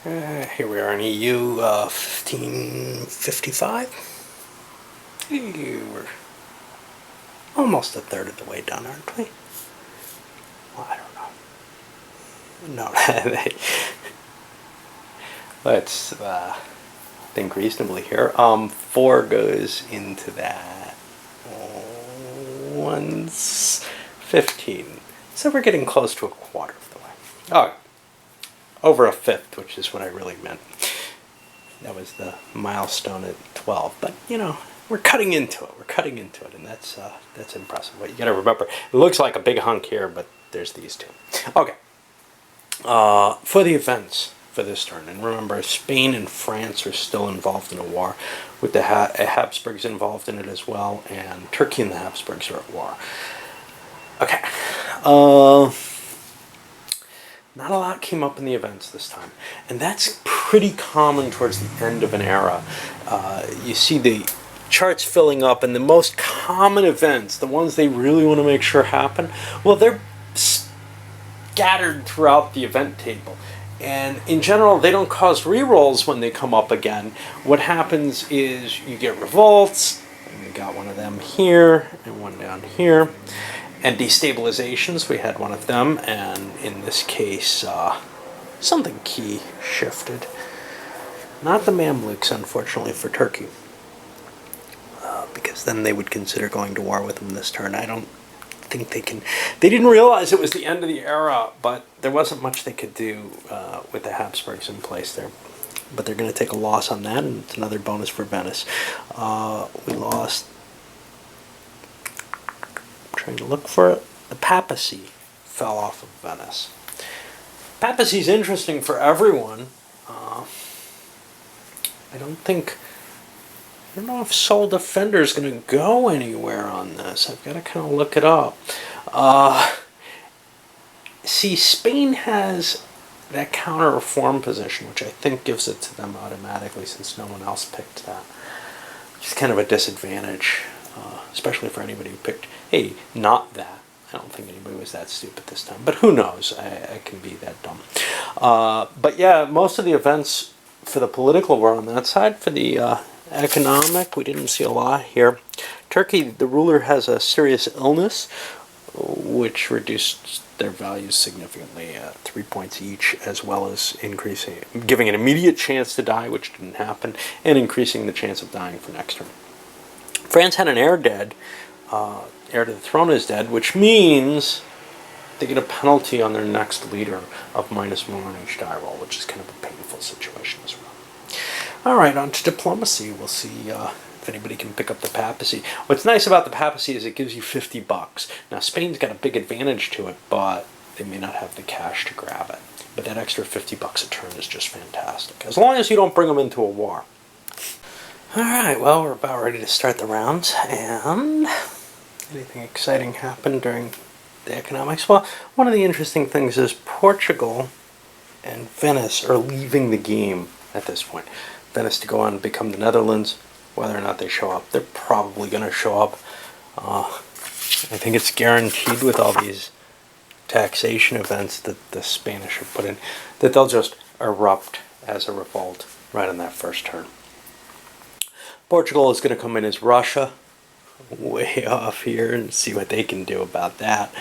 Here we are in EU 1555. We're almost a third of the way done, aren't we? Well, I don't know. No, let's think reasonably here. 4 goes into that. One's 15. So we're getting close to a quarter of the way. Oh, over a fifth, which is what I really meant. That was the milestone at 12. But, you know, we're cutting into it. We're cutting into it, and that's impressive. But you got to remember, it looks like a big hunk here, but there's these two. Okay. For the events for this turn, and remember, Spain and France are still involved in a war, with the Habsburgs involved in it as well, and Turkey and the Habsburgs are at war. Okay. Not a lot came up in the events this time, and that's pretty common towards the end of an era. You see the charts filling up, and the most common events, the ones they really want to make sure happen, well, they're scattered throughout the event table. And in general, they don't cause rerolls when they come up again. What happens is you get revolts, and we got one of them here, and one down here. And destabilizations, we had one of them, and in this case, something key shifted. Not the Mamluks, unfortunately, for Turkey. Because then they would consider going to war with them this turn. I don't think they can. They didn't realize it was the end of the era, but there wasn't much they could do with the Habsburgs in place there. But they're going to take a loss on that, and it's another bonus for Venice. We lost. Trying to look for it. The papacy fell off of Venice. Papacy is interesting for everyone. I don't know if Sole Defender is going to go anywhere on this. I've got to kind of look it up. See, Spain has that counter-reform position, which I think gives it to them automatically since no one else picked that. It's kind of a disadvantage, especially for anybody who picked, hey, not that. I don't think anybody was that stupid this time, but who knows? I can be that dumb. But yeah, most of the events for the political were on that side. For the economic, we didn't see a lot here. Turkey, the ruler has a serious illness, which reduced their values significantly, 3 points each, as well as giving an immediate chance to die, which didn't happen, and increasing the chance of dying for next turn. France had an heir dead. Heir to the throne is dead, which means they get a penalty on their next leader of -1 on each die roll, which is kind of a painful situation as well. All right, on to diplomacy. We'll see if anybody can pick up the papacy. What's nice about the papacy is it gives you $50. Now, Spain's got a big advantage to it, but they may not have the cash to grab it. But that extra $50 a turn is just fantastic, as long as you don't bring them into a war. All right, well, we're about ready to start the rounds, and anything exciting happened during the economics? Well, one of the interesting things is Portugal and Venice are leaving the game at this point. Venice to go on and become the Netherlands. Whether or not they show up, they're probably going to show up. I think it's guaranteed with all these taxation events that the Spanish have put in, that they'll just erupt as a revolt right on that first turn. Portugal is going to come in as Russia, way off here, and see what they can do about that.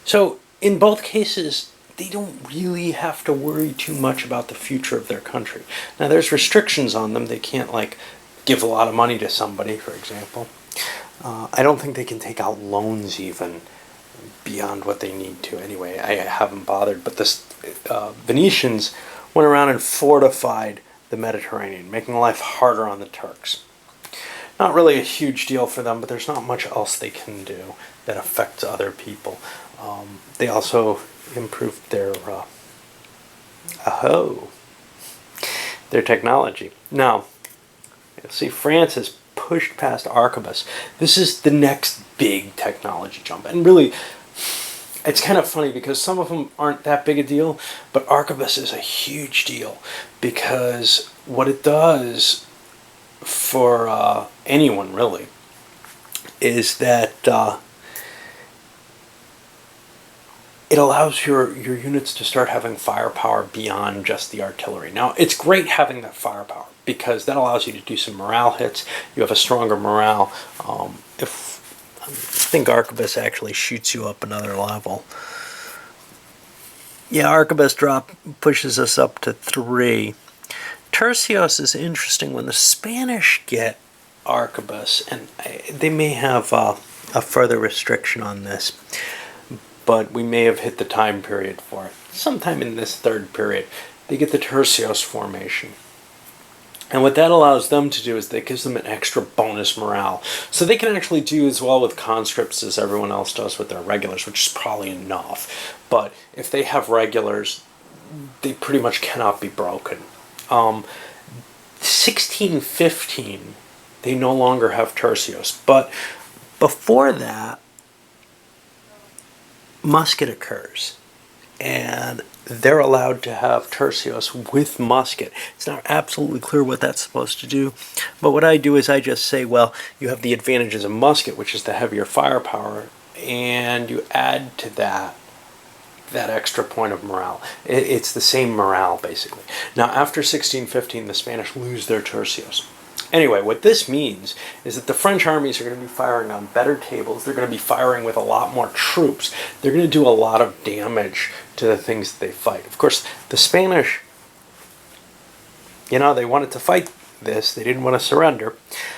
So in both cases, they don't really have to worry too much about the future of their country. Now, there's restrictions on them. They can't, like, give a lot of money to somebody, for example. I don't think they can take out loans even beyond what they need to. Anyway, I haven't bothered. But the Venetians went around and fortified the Mediterranean, making life harder on the Turks. Not really a huge deal for them, but there's not much else they can do that affects other people. They also improved their technology. Now, you'll see France has pushed past Arquebus. This is the next big technology jump, and really, it's kind of funny because some of them aren't that big a deal, but Arquebus is a huge deal because what it does for anyone really is that it allows your units to start having firepower beyond just the artillery. Now, it's great having that firepower because that allows you to do some morale hits. You have a stronger morale. I think Arquebus actually shoots you up another level. Yeah, Arquebus drop pushes us up to 3. Tercios is interesting. When the Spanish get Arquebus, and they may have a further restriction on this, but we may have hit the time period for it. Sometime in this third period, they get the Tercios formation. And what that allows them to do is that gives them an extra bonus morale. So they can actually do as well with conscripts as everyone else does with their regulars, which is probably enough. But if they have regulars, they pretty much cannot be broken. 1615, they no longer have Tercios. But before that, musket occurs. And they're allowed to have Tercios with musket. It's not absolutely clear what that's supposed to do, but what I do is I just say, well, you have the advantages of musket, which is the heavier firepower, and you add to that extra point of morale. It's the same morale, basically. Now, after 1615, the Spanish lose their Tercios. Anyway, what this means is that the French armies are going to be firing on better tables. They're going to be firing with a lot more troops. They're going to do a lot of damage to the things that they fight. Of course, the Spanish, they wanted to fight this. They didn't want to surrender.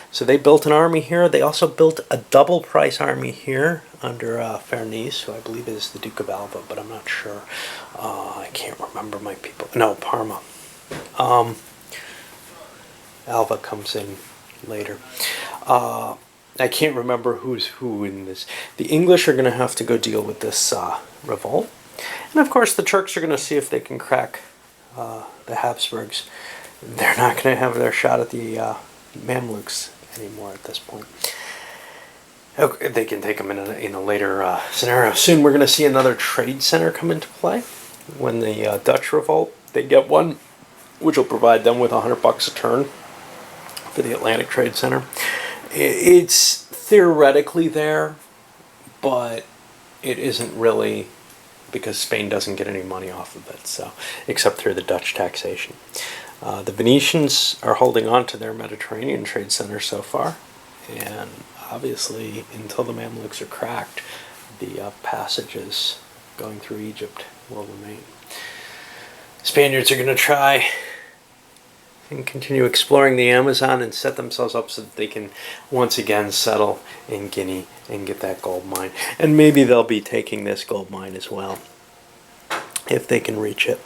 So they built an army here. They also built a double price army here under Farnese, who I believe is the Duke of Alva, but I'm not sure. I can't remember my people. No, Parma. Alva comes in later. I can't remember who's who in this. The English are going to have to go deal with this revolt. And of course the Turks are going to see if they can crack the Habsburgs. They're not going to have their shot at the Mamluks anymore at this point. Okay, they can take them in a later scenario. Soon we're going to see another trade center come into play. When the Dutch revolt, they get one, which will provide them with $100 a turn for the Atlantic Trade Center. It's theoretically there, but it isn't really, because Spain doesn't get any money off of it, so except through the Dutch taxation. The Venetians are holding on to their Mediterranean Trade Center so far, and obviously until the Mamluks are cracked, the passages going through Egypt will remain. Spaniards are going to try and continue exploring the Amazon and set themselves up so that they can once again settle in Guinea and get that gold mine. And maybe they'll be taking this gold mine as well, if they can reach it,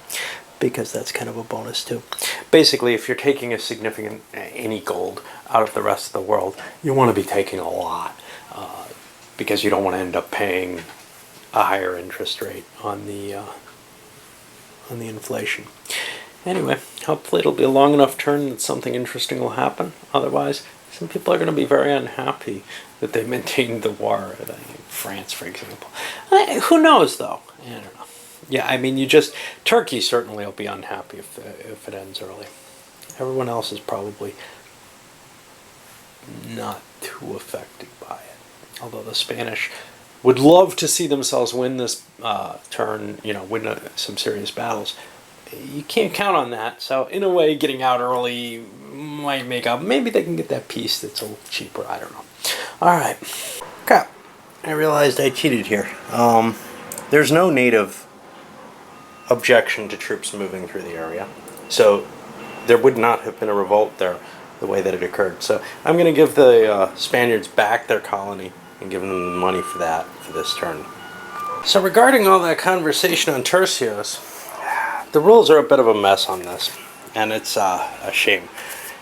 because that's kind of a bonus too. Basically, if you're taking a significant, any gold out of the rest of the world, you want to be taking a lot, because you don't want to end up paying a higher interest rate on the inflation. Anyway, hopefully it'll be a long enough turn that something interesting will happen. Otherwise, some people are going to be very unhappy that they maintained the war. France, for example. Who knows, though? I don't know. Yeah, I mean, Turkey certainly will be unhappy if it ends early. Everyone else is probably not too affected by it. Although the Spanish would love to see themselves win this turn, win some serious battles. You can't count on that, so in a way, getting out early might make up. Maybe they can get that piece that's a little cheaper, I don't know. Alright. Crap. I realized I cheated here. There's no native objection to troops moving through the area, so there would not have been a revolt there the way that it occurred. So I'm going to give the Spaniards back their colony and give them the money for that, for this turn. So regarding all that conversation on Tercios, the rules are a bit of a mess on this, and it's a shame.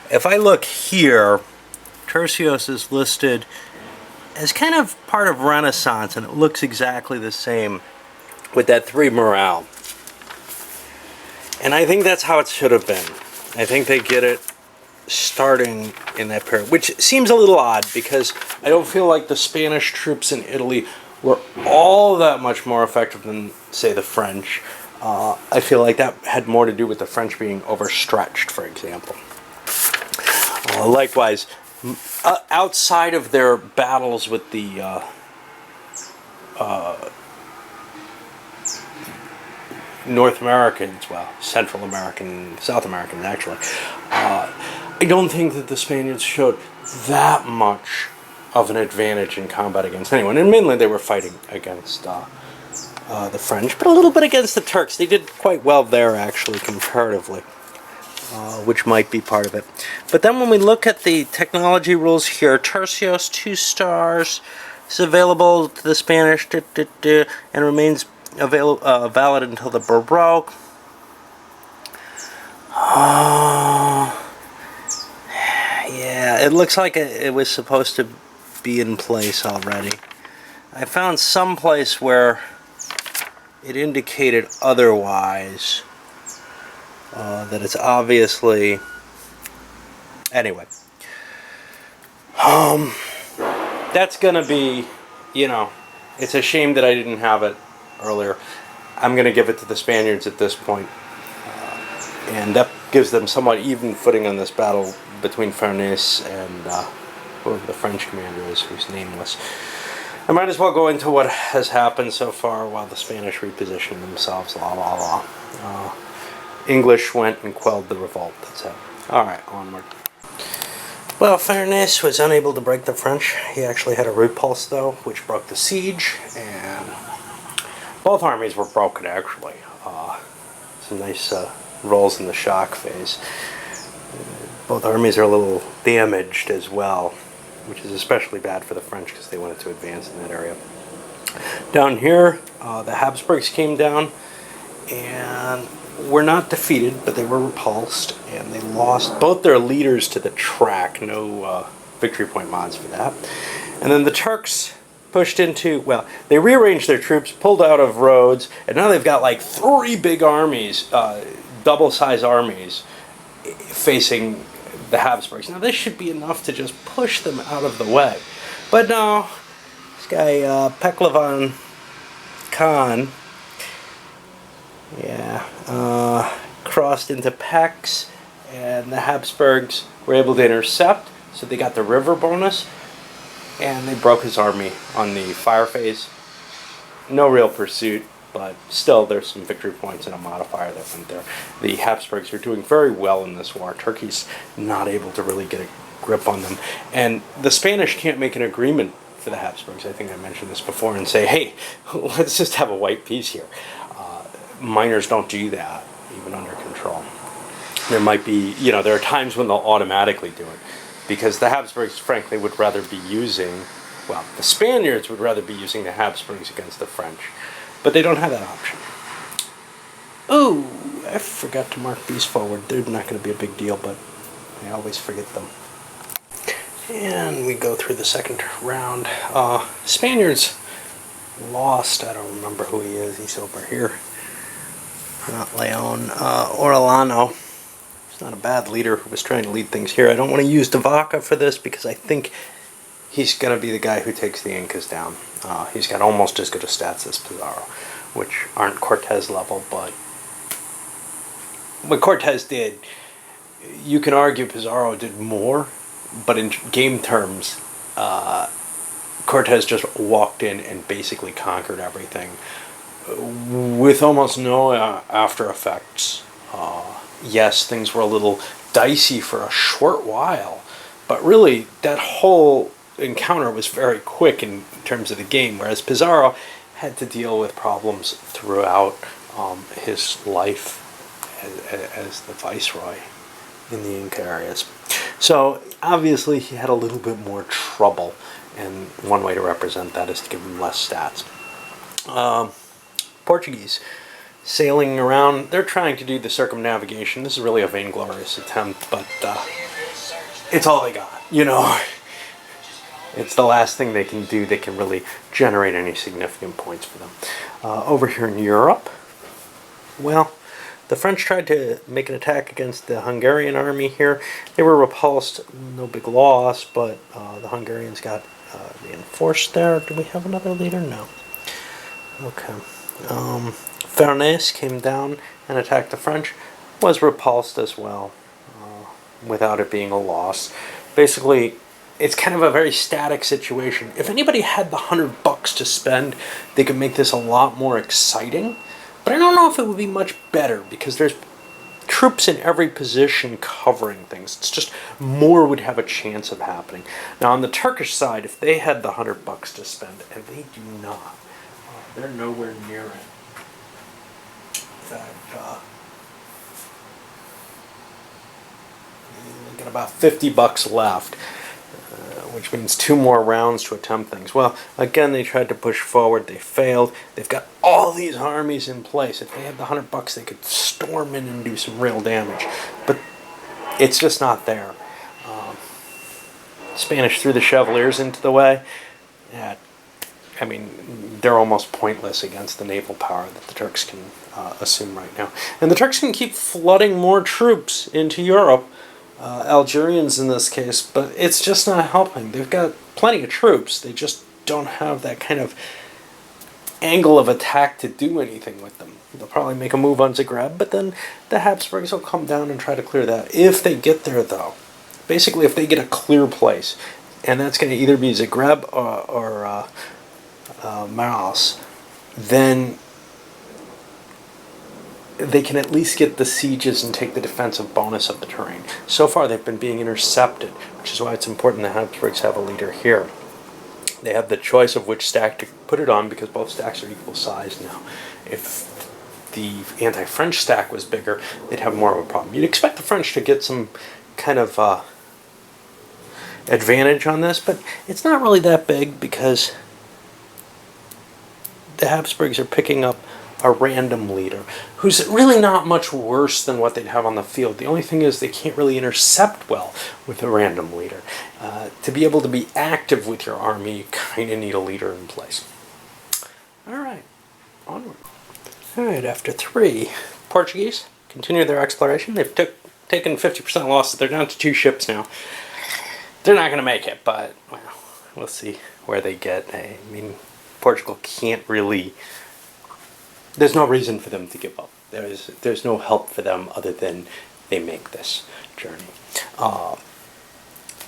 If I look here, Tercios is listed as kind of part of Renaissance, and it looks exactly the same with that 3 morale. And I think that's how it should have been. I think they get it starting in that period, which seems a little odd because I don't feel like the Spanish troops in Italy were all that much more effective than, say, the French. I feel like that had more to do with the French being overstretched, for example. Likewise, outside of their battles with the North Americans, well, Central American, South Americans actually, I don't think that the Spaniards showed that much of an advantage in combat against anyone. And mainly they were fighting against the French, but a little bit against the Turks. They did quite well there, actually, comparatively, which might be part of it. But then when we look at the technology rules here, Tercios 2 stars is available to the Spanish and remains valid until the Baroque. Yeah, it looks like it was supposed to be in place already. I found some place where it indicated otherwise, that it's obviously... Anyway. That's gonna be, it's a shame that I didn't have it earlier. I'm gonna give it to the Spaniards at this point. And that gives them somewhat even footing on this battle between Farnese and whoever the French commander is, who's nameless. I might as well go into what has happened so far while the Spanish reposition themselves, English went and quelled the revolt, that's it. Alright, onward. Well, Farnese was unable to break the French. He actually had a repulse, though, which broke the siege, and both armies were broken, actually. Some nice rolls in the shock phase. Both armies are a little damaged as well, which is especially bad for the French because they wanted to advance in that area. Down here, the Habsburgs came down and were not defeated, but they were repulsed, and they lost both their leaders to the track. No victory point mods for that. And then the Turks pushed into, well, they rearranged their troops, pulled out of Rhodes, and now they've got like 3 big armies, double-size armies, facing the Habsburgs. Now this should be enough to just push them out of the way. But no, this guy, Peklavan Khan, crossed into Pex, and the Habsburgs were able to intercept, so they got the river bonus, and they broke his army on the fire phase. No real pursuit, but still there's some victory points and a modifier that went there. The Habsburgs are doing very well in this war. Turkey's not able to really get a grip on them. And the Spanish can't make an agreement for the Habsburgs. I think I mentioned this before, and say, hey, let's just have a white peace here. Minors don't do that, even under control. There might be, there are times when they'll automatically do it, because the Habsburgs, frankly, would rather be using, well, the Spaniards would rather be using the Habsburgs against the French, but they don't have that option. Oh, I forgot to mark these forward. They're not going to be a big deal, but I always forget them. And we go through the second round. Spaniards lost. I don't remember who he is. He's over here. Not Leon. Orellano. He's not a bad leader who was trying to lead things here. I don't want to use Davaca for this because I think he's going to be the guy who takes the Incas down. He's got almost as good a stats as Pizarro, which aren't Cortez level, but what Cortez did, you can argue Pizarro did more, but in game terms, Cortez just walked in and basically conquered everything with almost no after effects. Yes, things were a little dicey for a short while, but really that whole encounter was very quick in terms of the game, whereas Pizarro had to deal with problems throughout his life as the viceroy in the Inca areas. So obviously he had a little bit more trouble, and one way to represent that is to give him less stats. Portuguese sailing around, they're trying to do the circumnavigation. This is really a vainglorious attempt, but it's all they got, It's the last thing they can do that can really generate any significant points for them. Over here in Europe, well, the French tried to make an attack against the Hungarian army here. They were repulsed, no big loss, but the Hungarians got reinforced there. Do we have another leader? No. Okay. Farnese came down and attacked the French, was repulsed as well, without it being a loss. Basically, it's kind of a very static situation. If anybody had the $100 to spend, they could make this a lot more exciting. But I don't know if it would be much better, because there's troops in every position covering things. It's just more would have a chance of happening. Now on the Turkish side, if they had the $100 to spend, and they do not, they're nowhere near it. In fact, they got about $50 left, which means 2 more rounds to attempt things. Well, again, they tried to push forward. They failed. They've got all these armies in place. If they had the $100, they could storm in and do some real damage. But it's just not there. Spanish threw the Chevaliers into the way. Yeah, I mean, they're almost pointless against the naval power that the Turks can assume right now. And the Turks can keep flooding more troops into Europe, Algerians in this case, but it's just not helping. They've got plenty of troops. They just don't have that kind of angle of attack to do anything with them. They'll probably make a move on Zagreb, but then the Habsburgs will come down and try to clear that. If they get there, though, basically if they get a clear place, and that's going to either be Zagreb or Maras, then they can at least get the sieges and take the defensive bonus of the terrain. So far they've been being intercepted, which is why it's important the Habsburgs have a leader here. They have the choice of which stack to put it on, because both stacks are equal size now. If the anti-French stack was bigger, they'd have more of a problem. You'd expect the French to get some kind of advantage on this, but it's not really that big, because the Habsburgs are picking up a random leader who's really not much worse than what they'd have on the field. The only thing is they can't really intercept well with a random leader. To be able to be active with your army, you kind of need a leader in place. Alright, onward. Alright, after 3, Portuguese continue their exploration. They've taken 50% losses. They're down to 2 ships now. They're not going to make it, but well, we'll see where they get. I mean, Portugal can't really... There's no reason for them to give up. There's no help for them other than they make this journey.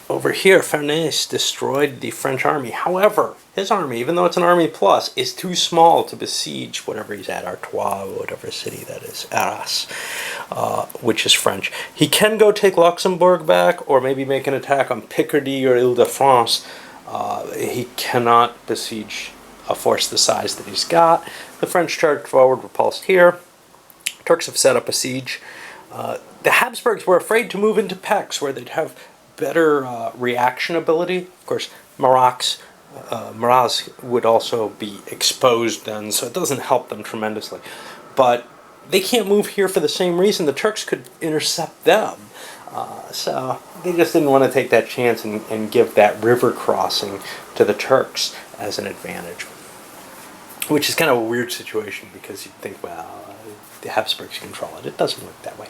Over here, Farnese destroyed the French army. However, his army, even though it's an army plus, is too small to besiege whatever he's at, Artois, or whatever city that is, Arras, which is French. He can go take Luxembourg back, or maybe make an attack on Picardy or Ile-de-France. He cannot besiege a force the size that he's got. The French charged forward, repulsed here. Turks have set up a siege. The Habsburgs were afraid to move into Pécs, where they'd have better reaction ability. Of course, Maras would also be exposed then, so it doesn't help them tremendously. But they can't move here for the same reason. The Turks could intercept them. So they just didn't want to take that chance and give that river crossing to the Turks as an advantage. Which is kind of a weird situation, because you'd think, well, the Habsburgs control it. It doesn't work that way.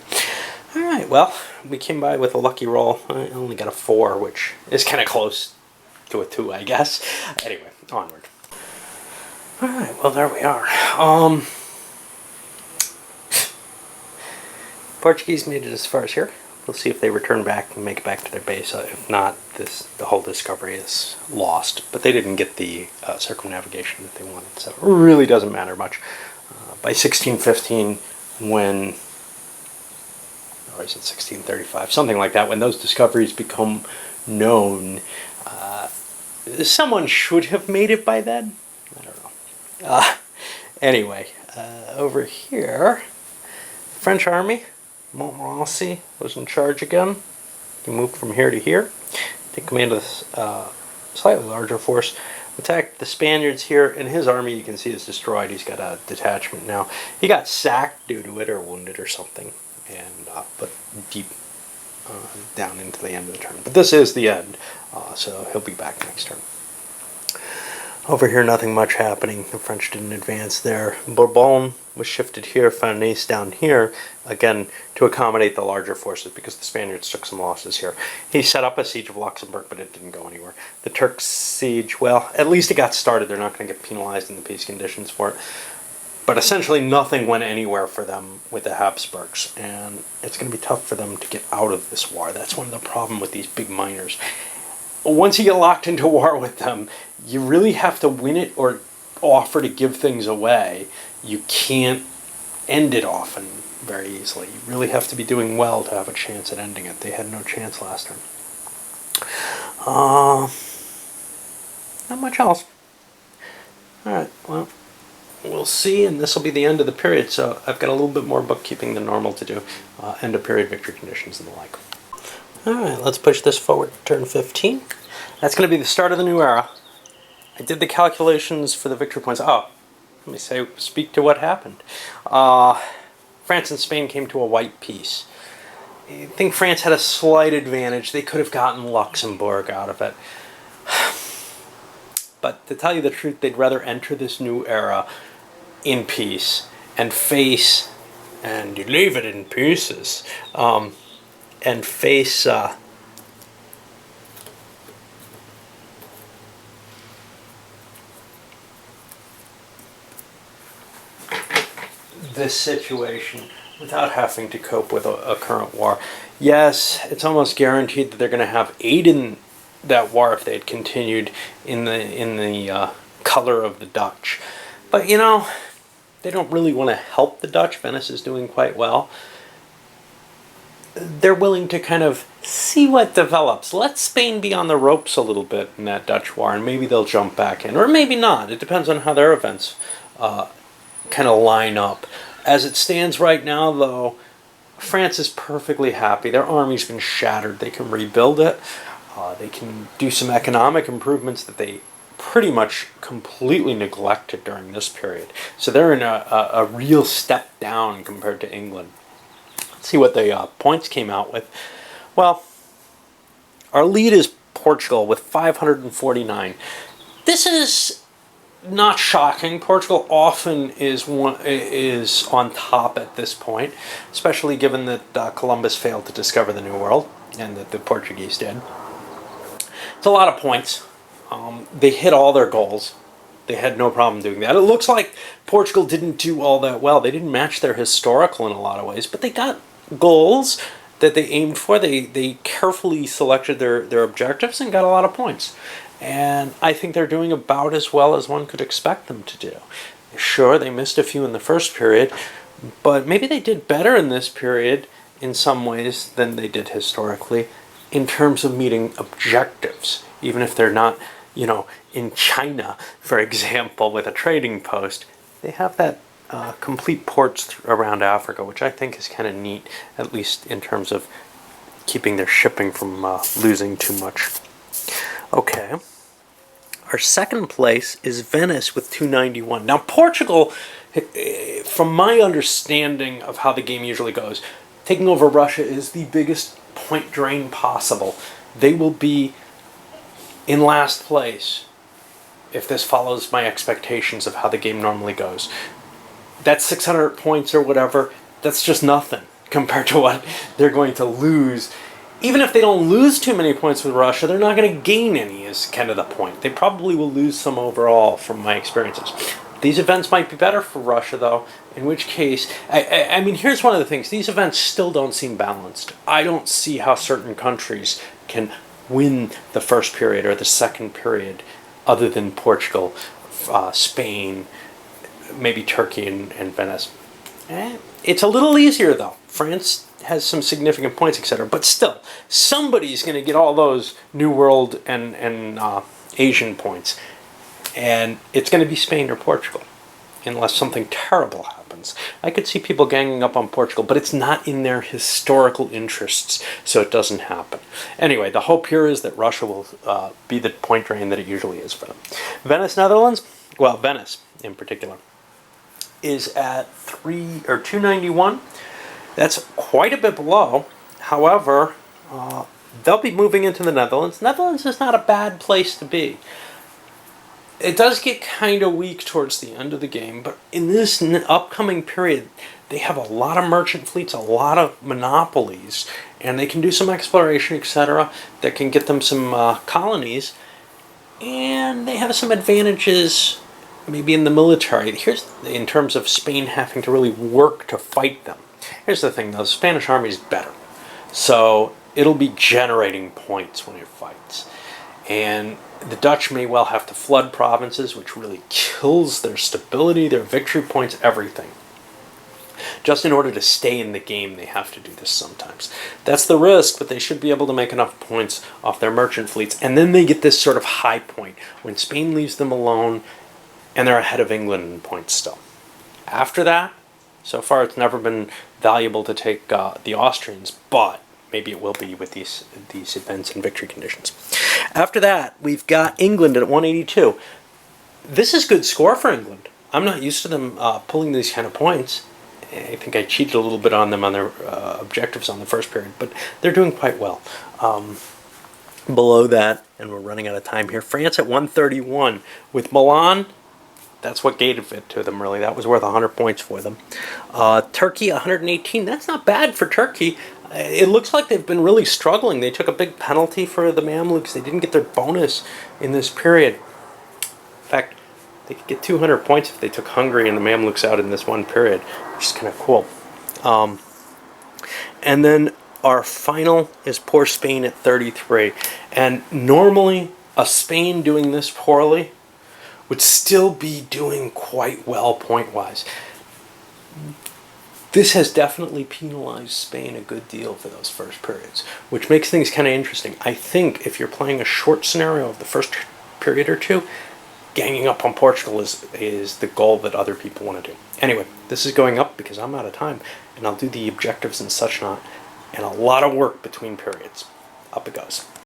Alright, well, we came by with a lucky roll. I only got a 4, which is kind of close to a 2, I guess. Anyway, onward. Alright, well, there we are. Portuguese made it as far as here. We'll see if they return back and make it back to their base. If not, the whole discovery is lost. But they didn't get the circumnavigation that they wanted, so it really doesn't matter much. By 1615, when... or is it 1635? Something like that. When those discoveries become known, someone should have made it by then. I don't know. Anyway, over here, French army, Montmorency was in charge again. He moved from here to here. Take command of this slightly larger force. Attacked the Spaniards here, and his army, you can see, is destroyed. He's got a detachment now. He got sacked due to it, or wounded or something, and but deep down into the end of the turn. But this is the end, so he'll be back next turn. Over here, nothing much happening. The French didn't advance there. Bourbon was shifted here, Farnese down here, again, to accommodate the larger forces, because the Spaniards took some losses here. He set up a siege of Luxembourg, but it didn't go anywhere. The Turks' siege, well, at least it got started. They're not going to get penalized in the peace conditions for it. But essentially nothing went anywhere for them with the Habsburgs, and it's going to be tough for them to get out of this war. That's one of the problems with these big miners. Once you get locked into war with them, you really have to win it or offer to give things away. You can't ended often very easily. You really have to be doing well to have a chance at ending it. They had no chance last turn. Not much else. Alright, well, we'll see, and this will be the end of the period, so I've got a little bit more bookkeeping than normal to do. End of period victory conditions and the like. Alright, let's push this forward to turn 15. That's going to be the start of the new era. I did the calculations for the victory points. Oh, let me speak to what happened. France and Spain came to a white peace. I think France had a slight advantage. They could have gotten Luxembourg out of it. But to tell you the truth, they'd rather enter this new era in peace and face, and you leave it in pieces, and face this situation without having to cope with a current war. Yes, it's almost guaranteed that they're going to have aid in that war if they had continued in the color of the Dutch. But you know, they don't really want to help the Dutch. Venice is doing quite well. They're willing to kind of see what develops. Let Spain be on the ropes a little bit in that Dutch war, and maybe they'll jump back in, or maybe not. It depends on how their events kind of line up. As it stands right now, though, France is perfectly happy. Their army's been shattered. They can rebuild it. They can do some economic improvements that they pretty much completely neglected during this period. So they're in a real step down compared to England. Let's see what the points came out with. Well, our lead is Portugal with 549. This is not shocking. Portugal often is on top at this point, especially given that Columbus failed to discover the New World and that the Portuguese did. It's a lot of points. They hit all their goals. They had no problem doing that. It looks like Portugal didn't do all that well. They didn't match their historical in a lot of ways, but they got goals that they aimed for. They carefully selected their objectives and got a lot of points. And I think they're doing about as well as one could expect them to do. Sure, they missed a few in the first period, but maybe they did better in this period in some ways than they did historically in terms of meeting objectives, even if they're not, you know, in China, for example, with a trading post. They have that complete ports around Africa, which I think is kind of neat, at least in terms of keeping their shipping from losing too much. Okay. Our second place is Venice with 291. Now, Portugal, from my understanding of how the game usually goes, taking over Russia is the biggest point drain possible. They will be in last place if this follows my expectations of how the game normally goes. That's 600 points or whatever. That's just nothing compared to what they're going to lose. Even if they don't lose too many points with Russia, they're not going to gain any, is kind of the point. They probably will lose some overall from my experiences. These events might be better for Russia, though, in which case, I mean, here's one of the things. These events still don't seem balanced. I don't see how certain countries can win the first period or the second period other than Portugal, Spain, maybe Turkey and Venice. It's a little easier, though. France has some significant points, etc. But still, somebody's going to get all those New World and Asian points. And it's going to be Spain or Portugal, unless something terrible happens. I could see people ganging up on Portugal, but it's not in their historical interests, so it doesn't happen. Anyway, the hope here is that Russia will be the point drain that it usually is for them. Venice, Netherlands, well, Venice in particular, is at 291. That's quite a bit below. However, they'll be moving into the Netherlands. Netherlands is not a bad place to be. It does get kind of weak towards the end of the game, but in this upcoming period, they have a lot of merchant fleets, a lot of monopolies, and they can do some exploration, etc., that can get them some colonies, and they have some advantages maybe in the military. Here's in terms of Spain having to really work to fight them. Here's the thing, though. The Spanish army is better, so it'll be generating points when it fights. And the Dutch may well have to flood provinces, which really kills their stability, their victory points, everything. Just in order to stay in the game, they have to do this sometimes. That's the risk, but they should be able to make enough points off their merchant fleets. And then they get this sort of high point when Spain leaves them alone and they're ahead of England in points still. After that, so far it's never been valuable to take the Austrians, but maybe it will be with these events and victory conditions. After that, we've got England at 182. This is good score for England. I'm not used to them pulling these kind of points. I think I cheated a little bit on them on their objectives on the first period, but they're doing quite well. Below that, and we're running out of time here, France at 131. With Milan, that's what gave it to them, really. That was worth 100 points for them. Turkey, 118. That's not bad for Turkey. It looks like they've been really struggling. They took a big penalty for the Mamluks. They didn't get their bonus in this period. In fact, they could get 200 points if they took Hungary and the Mamluks out in this one period, which is kind of cool. And then our final is poor Spain at 33. And normally, a Spain doing this poorly would still be doing quite well point-wise. This has definitely penalized Spain a good deal for those first periods, which makes things kind of interesting. I think if you're playing a short scenario of the first period or two, ganging up on Portugal is the goal that other people want to do. Anyway, this is going up because I'm out of time, and I'll do the objectives and such not, and a lot of work between periods. Up it goes.